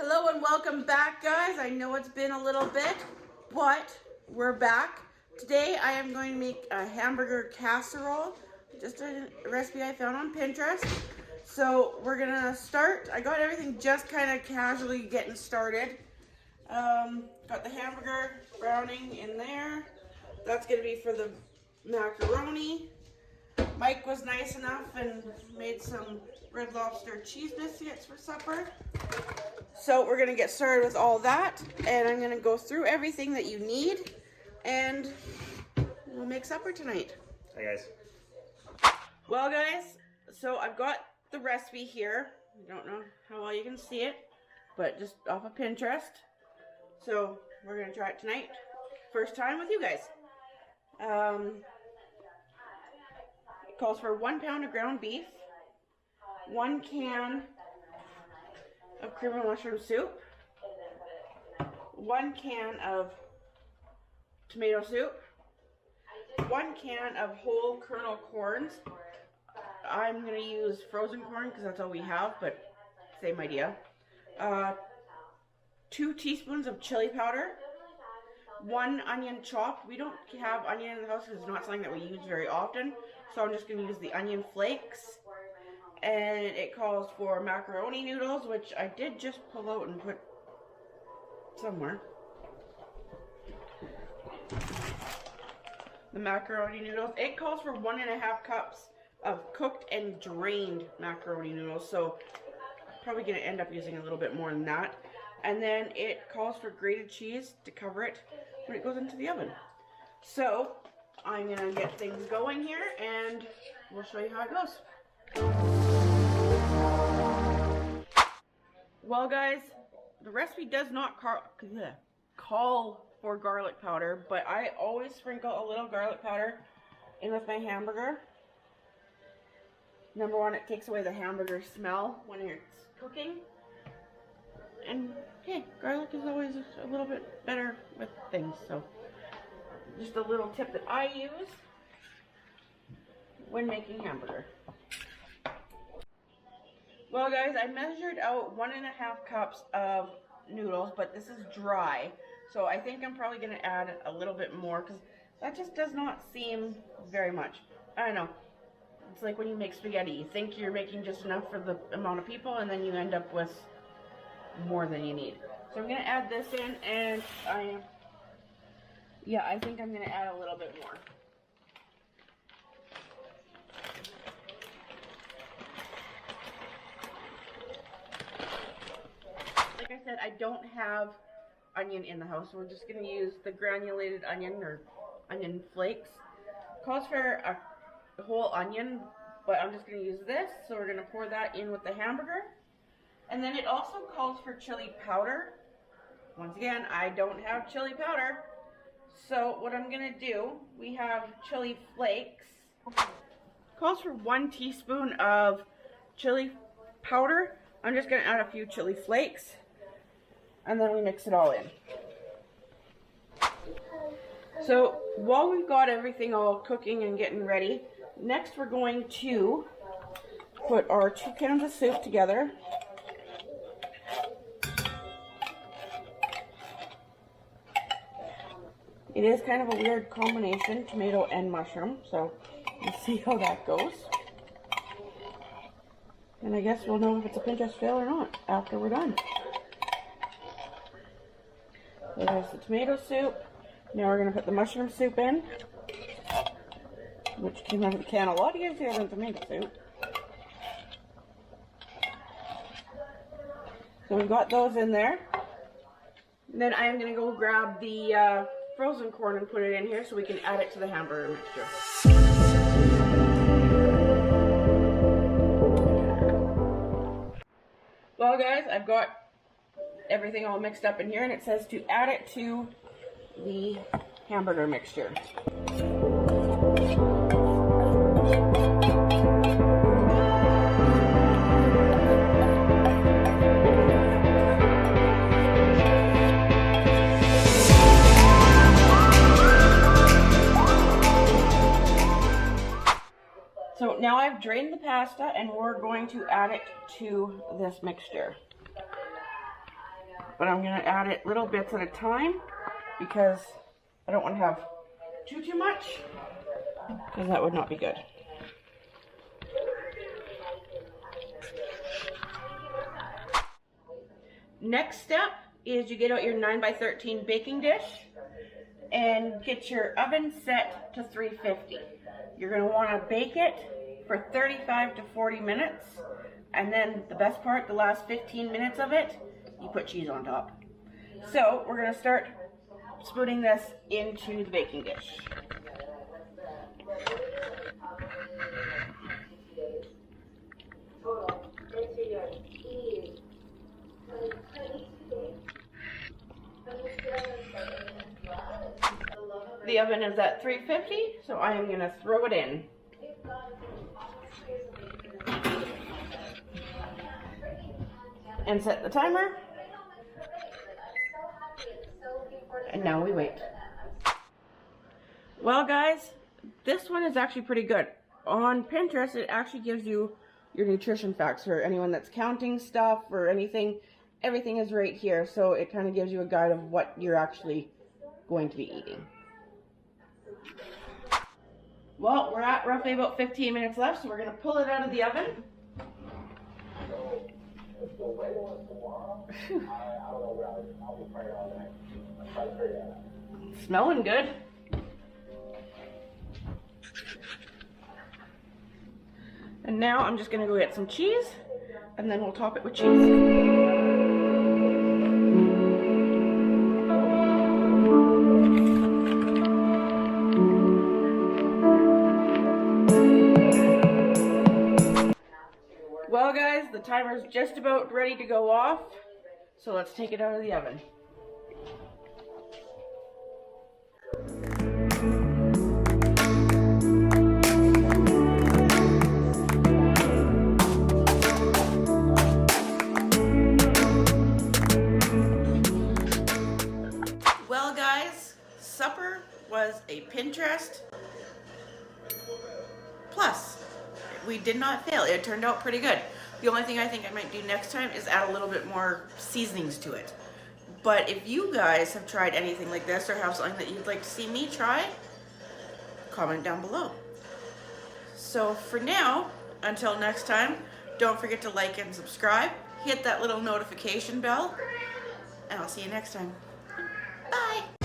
Hello and welcome back, guys. I know it's been a little bit, but we're back. Today I am going to make a hamburger casserole, just a recipe I found on Pinterest. So we're gonna start. I got everything just kind of casually getting started. Got the hamburger browning in there. That's gonna be for the macaroni. Mike was nice enough and made some Red Lobster cheese biscuits for supper. So we're gonna get started with all that, and I'm gonna go through everything that you need, and we'll make supper tonight. Hi guys. Well guys, so I've got the recipe here. I don't know how well you can see it, but just off of Pinterest. So we're gonna try it tonight. First time with you guys. It calls for 1 pound of ground beef, 1 can of cream and mushroom soup, 1 can of tomato soup, 1 can of whole kernel corns. I'm going to use frozen corn because that's all we have, but same idea. 2 teaspoons of chili powder, 1 onion chopped. We don't have onion in the house because it's not something that we use very often, so I'm just going to use the onion flakes. And it calls for macaroni noodles, which I did just pull out and put somewhere. The macaroni noodles. It calls for 1.5 cups of cooked and drained macaroni noodles, so I'm probably going to end up using a little bit more than that. And then it calls for grated cheese to cover it when it goes into the oven. So I'm going to get things going here, and we'll show you how it goes. Well guys, the recipe does not call for garlic powder, but I always sprinkle a little garlic powder in with my hamburger. Number one, it takes away the hamburger smell when it's cooking. And hey, garlic is always a little bit better with things, so just a little tip that I use when making hamburger. Well guys, I measured out 1.5 cups of noodles, but this is dry, so I think I'm probably going to add a little bit more because that just does not seem very much. I don't know. It's like when you make spaghetti. You think you're making just enough for the amount of people, and then you end up with more than you need. So I'm going to add this in, and I think I'm going to add a little bit more. Like I said, I don't have onion in the house, so we're just going to use the granulated onion or onion flakes. It calls for a whole onion, but I'm just going to use this, so we're going to pour that in with the hamburger. And then it also calls for chili powder. Once again, I don't have chili powder, so what I'm going to do, we have chili flakes. It calls for 1 teaspoon of chili powder. I'm just going to add a few chili flakes, and then we mix it all in. So while we've got everything all cooking and getting ready, next we're going to put our 2 cans of soup together. It is kind of a weird combination, tomato and mushroom, so we'll see how that goes. And I guess we'll know if it's a Pinterest fail or not after we're done. So there's the tomato soup. Now we're going to put the mushroom soup in, which came out of the can a lot easier than tomato soup. So we've got those in there. And then I am going to go grab the frozen corn and put it in here so we can add it to the hamburger mixture. Well guys, I've got everything all mixed up in here, and it says to add it to the hamburger mixture. So now I've drained the pasta, and we're going to add it to this mixture. but I'm gonna add it little bits at a time because I don't want to have too much, because that would not be good. Next step is you get out your 9x13 baking dish and get your oven set to 350. You're going to want to bake it for 35 to 40 minutes, and then the best part, the last 15 minutes of it, you put cheese on top. So we're going to start spooning this into the baking dish. The oven is at 350, so I am going to throw it in. And set the timer. And now we wait. Well guys, this one is actually pretty good. On Pinterest, it actually gives you your nutrition facts for anyone that's counting stuff or anything. Everything is right here, so it kind of gives you a guide of what you're actually going to be eating. Well, we're at roughly about 15 minutes left, so we're going to pull it out of the oven. Smelling good. And now I'm just going to go get some cheese, and then we'll top it with cheese. Well guys, the timer's just about ready to go off, so let's take it out of the oven. Well guys, supper was a Pinterest plus. We did not fail. It turned out pretty good. The only thing I think I might do next time is add a little bit more seasonings to it. But if you guys have tried anything like this or have something that you'd like to see me try, comment down below. So for now, until next time, don't forget to like and subscribe. Hit that little notification bell, and I'll see you next time. Bye!